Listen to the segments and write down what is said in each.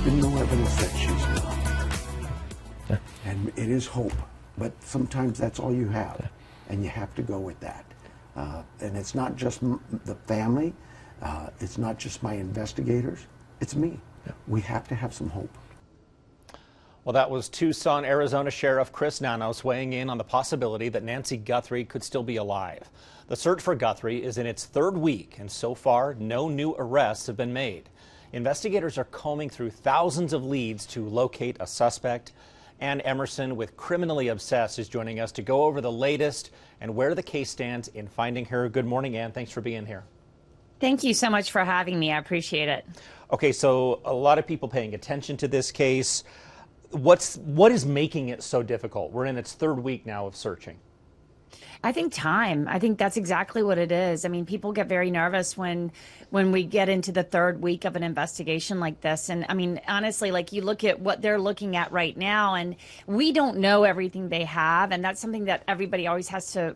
been no evidence that she's not. Yeah. And it is hope, but sometimes that's all you have, yeah. And you have to go with that. And it's not just the family, it's not just my investigators, it's me. Yeah. We have to have some hope. Well, that was Tucson, Arizona Sheriff Chris Nanos weighing in on the possibility that Nancy Guthrie could still be alive. The search for Guthrie is in its third week, and so far, no new arrests have been made. Investigators are combing through thousands of leads to locate a suspect. Ann Emerson with Criminally Obsessed is joining us to go over the latest and where the case stands in finding her. Good morning, Ann. Thanks for being here. Thank you so much for having me. I appreciate it. Okay, so a lot of people paying attention to this case. What is making it so difficult? We're in its third week now of searching. I think time. I think that's exactly what it is. I mean, people get very nervous when we get into the third week of an investigation like this. And I mean, honestly, like you look at what they're looking at right now, and we don't know everything they have. And that's something that everybody always has to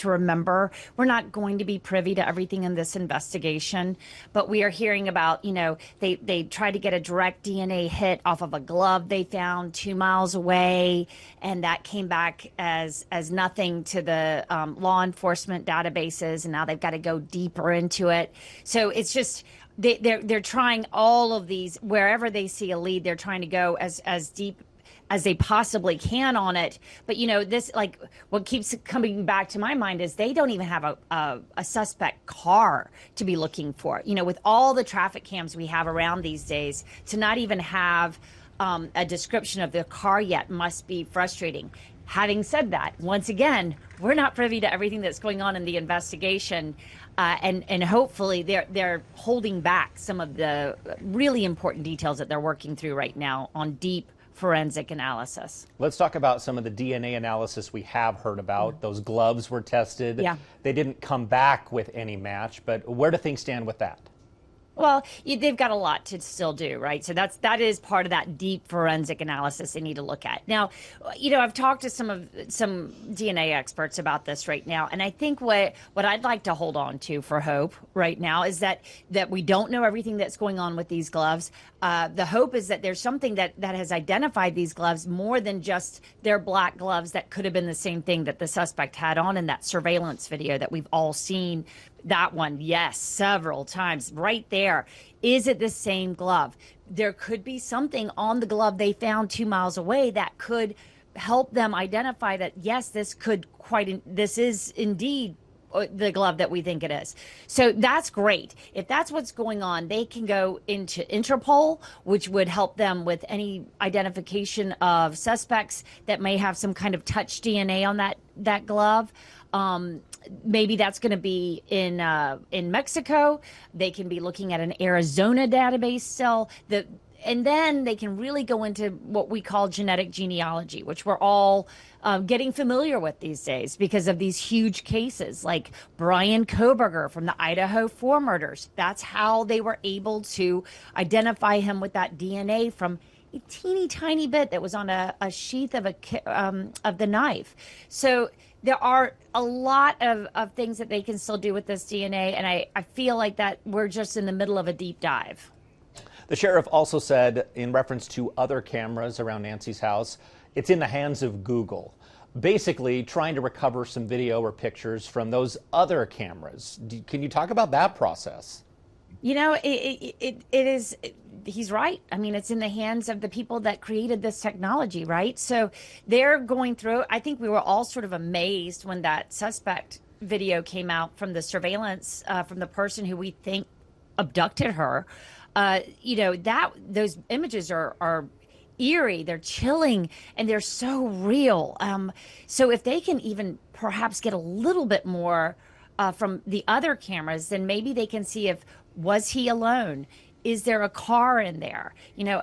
remember. We're not going to be privy to everything in this investigation, but we are hearing about, you know, they tried to get a direct DNA hit off of a glove they found 2 miles away, and that came back as nothing to the law enforcement databases, and now they've got to go deeper into it. So it's just they're trying all of these. Wherever they see a lead, they're trying to go as deep as they possibly can on it. But you know, this, like, what keeps coming back to my mind is they don't even have a suspect car to be looking for. You know, with all the traffic cams we have around these days, to not even have a description of the car yet must be frustrating. Having said that, once again, we're not privy to everything that's going on in the investigation, and hopefully they're holding back some of the really important details that they're working through right now on deep forensic analysis. Let's talk about some of the DNA analysis we have heard about. Those gloves were tested. Yeah. They didn't come back with any match, but where do things stand with that? Well, they've got a lot to still do, right? So that is part of that deep forensic analysis they need to look at. Now, you know, I've talked to some DNA experts about this right now, and I think what I'd like to hold on to for hope right now is that we don't know everything that's going on with these gloves. The hope is that there's something that has identified these gloves more than just their black gloves that could have been the same thing that the suspect had on in that surveillance video that we've all seen. That one, yes, several times right there. Is it the same glove? There could be something on the glove they found 2 miles away that could help them identify that, yes, this is indeed the glove that we think it is. So that's great. If that's what's going on, they can go into Interpol, which would help them with any identification of suspects that may have some kind of touch DNA on that glove. Maybe that's going to be in Mexico. They can be looking at an Arizona database cell. And then they can really go into what we call genetic genealogy, which we're all getting familiar with these days because of these huge cases like Brian Koberger from the Idaho 4 murders. That's how they were able to identify him with that DNA from a teeny tiny bit that was on a sheath of the knife. So there are a lot of things that they can still do with this DNA, and I feel like that we're just in the middle of a deep dive. The sheriff also said, in reference to other cameras around Nancy's house, it's in the hands of Google, basically trying to recover some video or pictures from those other cameras. Can you talk about that process? You know, it is, he's right. I mean, it's in the hands of the people that created this technology, right? So they're going through, I think we were all sort of amazed when that suspect video came out from the surveillance, from the person who we think abducted her. You know, those images are eerie, they're chilling, and they're so real. So if they can even perhaps get a little bit more from the other cameras, then maybe they can see was he alone? Is there a car in there? You know,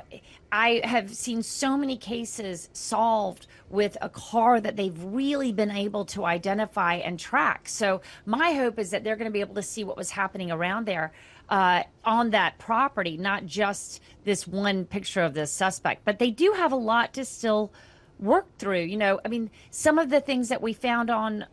I have seen so many cases solved with a car that they've really been able to identify and track. So my hope is that they're going to be able to see what was happening around there on that property, not just this one picture of this suspect. But they do have a lot to still work through. You know, I mean, some of the things that we found on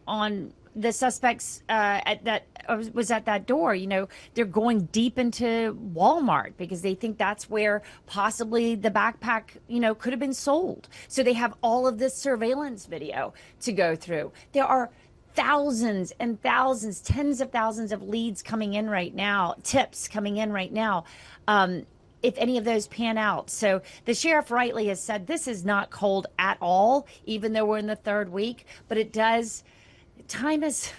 the suspects was at that door. You know, they're going deep into Walmart because they think that's where possibly the backpack, you know, could have been sold. So they have all of this surveillance video to go through. There are thousands and thousands, tens of thousands of leads coming in right now, tips coming in right now. If any of those pan out. So the sheriff rightly has said this is not cold at all, even though we're in the third week, but it does, time is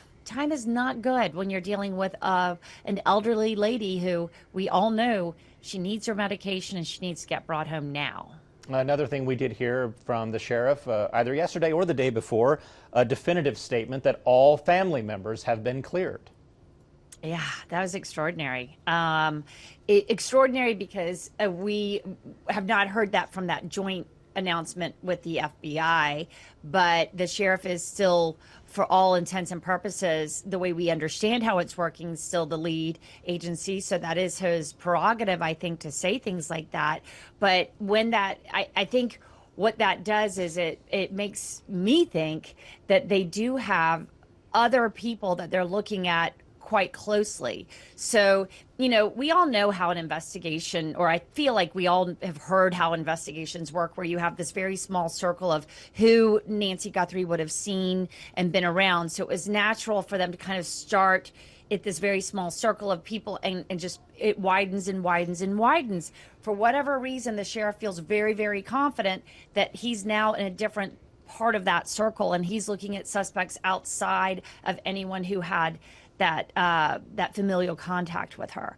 not good when you're dealing with an elderly lady who we all know she needs her medication and she needs to get brought home now. Another thing we did hear from the sheriff either yesterday or the day before, a definitive statement that all family members have been cleared. Yeah, that was extraordinary. Extraordinary because we have not heard that from that joint announcement with the FBI, but the sheriff is still, for all intents and purposes, the way we understand how it's working, still the lead agency. So that is his prerogative, I think, to say things like that. But when that, I think what that does is it makes me think that they do have other people that they're looking at quite closely. So, you know, we all know how an investigation, or I feel like we all have heard how investigations work, where you have this very small circle of who Nancy Guthrie would have seen and been around. So it was natural for them to kind of start at this very small circle of people, and just it widens and widens and widens. For whatever reason, the sheriff feels very, very confident that he's now in a different part of that circle, and he's looking at suspects outside of anyone who had that familial contact with her,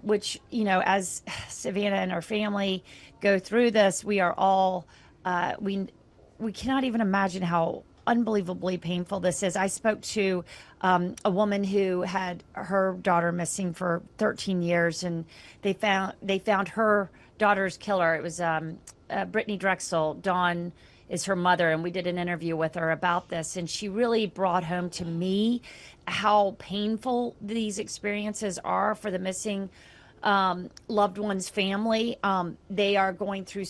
which, you know, as Savannah and her family go through this, we are all, we cannot even imagine how unbelievably painful this is. I spoke to a woman who had her daughter missing for 13 years, and they found her daughter's killer. It was Brittany Drexel. Dawn is her mother, and we did an interview with her about this, and she really brought home to me how painful these experiences are for the missing loved one's family. They are going through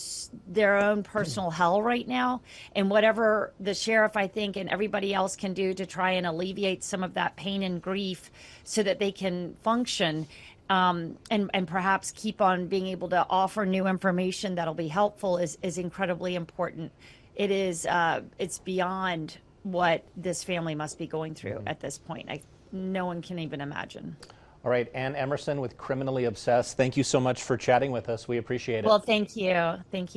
their own personal hell right now, and whatever the sheriff, I think, and everybody else can do to try and alleviate some of that pain and grief so that they can function and perhaps keep on being able to offer new information that'll be helpful is incredibly important. It is, it's beyond what this family must be going through at this point. No one can even imagine. All right, Ann Emerson with Criminally Obsessed, thank you so much for chatting with us. We appreciate it. Well, thank you. Thank you.